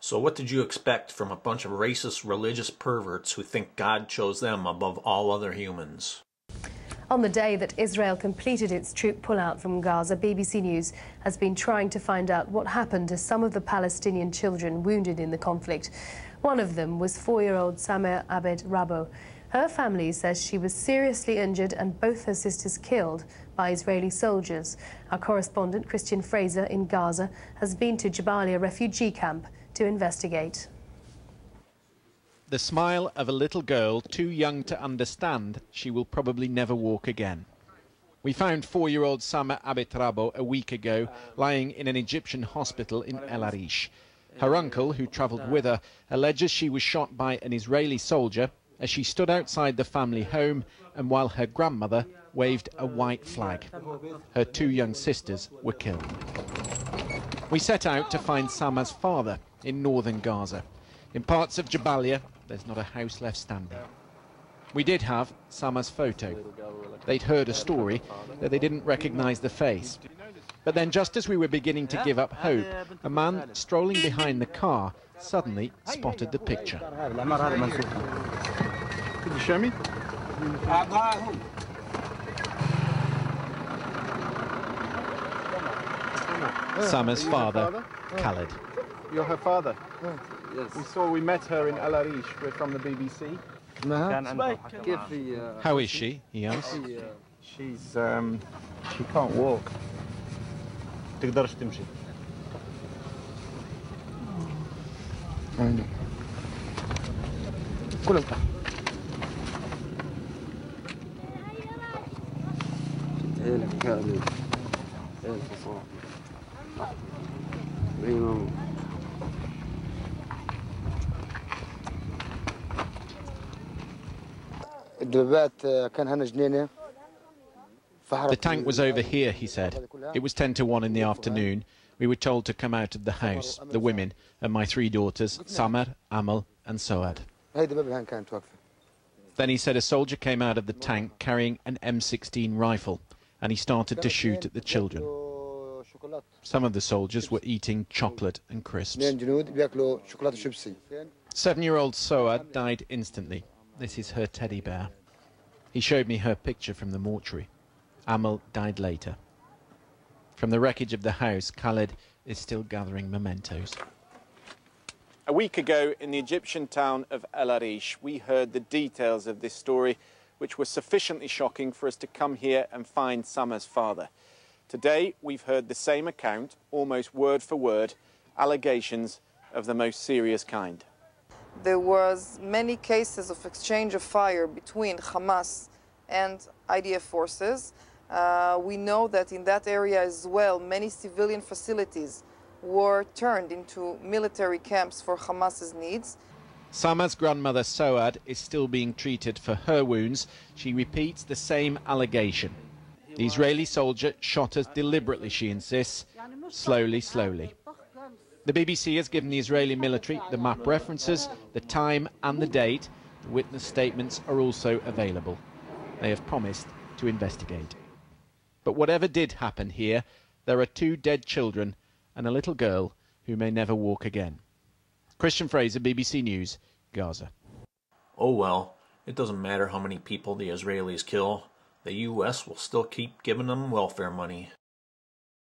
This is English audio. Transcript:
So what did you expect from a bunch of racist religious perverts who think God chose them above all other humans? On the day that Israel completed its troop pullout from Gaza, BBC News has been trying to find out what happened to some of the Palestinian children wounded in the conflict. One of them was 4-year-old Samer Abed Rabo. Her family says she was seriously injured and both her sisters killed by Israeli soldiers. Our correspondent, Christian Fraser, in Gaza, has been to Jabalia refugee camp to investigate. The smile of a little girl too young to understand she will probably never walk again. We found 4-year-old Samer Abed Rabo a week ago, lying in an Egyptian hospital in El Arish. Her uncle, who travelled with her, alleges she was shot by an Israeli soldier as she stood outside the family home and while her grandmother waved a white flag. Her 2 young sisters were killed. We set out to find Samer's father in northern Gaza. In parts of Jabalia, there's not a house left standing. We did have Samer's photo. They'd heard a story that they didn't recognise the face. But then, just as we were beginning to give up hope, a man strolling behind the car suddenly spotted the picture. Could you show me? Samer's father, Khaled. You're her father? Yes. We met her in El Arish. We're from the BBC. How is she? He asked. She can't walk. تقدرش تمشي. كلهم تحت. The tank was over here, he said. It was 10 to 1 in the afternoon. We were told to come out of the house, the women, and my 3 daughters, Samer, Amal and Soad. Then he said a soldier came out of the tank carrying an M16 rifle, and he started to shoot at the children. Some of the soldiers were eating chocolate and crisps. 7-year-old Soad died instantly. This is her teddy bear. He showed me her picture from the mortuary. Amal died later. From the wreckage of the house, Khaled is still gathering mementos. A week ago, in the Egyptian town of El Arish, we heard the details of this story, which were sufficiently shocking for us to come here and find Samer's father. Today, we've heard the same account, almost word for word, allegations of the most serious kind. There was many cases of exchange of fire between Hamas and IDF forces. We know that in that area as well, many civilian facilities were turned into military camps for Hamas's needs. Samer's grandmother Soad is still being treated for her wounds. She repeats the same allegation. The Israeli soldier shot us deliberately, she insists, slowly, slowly. The BBC has given the Israeli military the map references, the time and the date. The witness statements are also available. They have promised to investigate. But whatever did happen here, there are 2 dead children and a little girl who may never walk again. Christian Fraser, BBC News, Gaza. Oh well, it doesn't matter how many people the Israelis kill. The US will still keep giving them welfare money.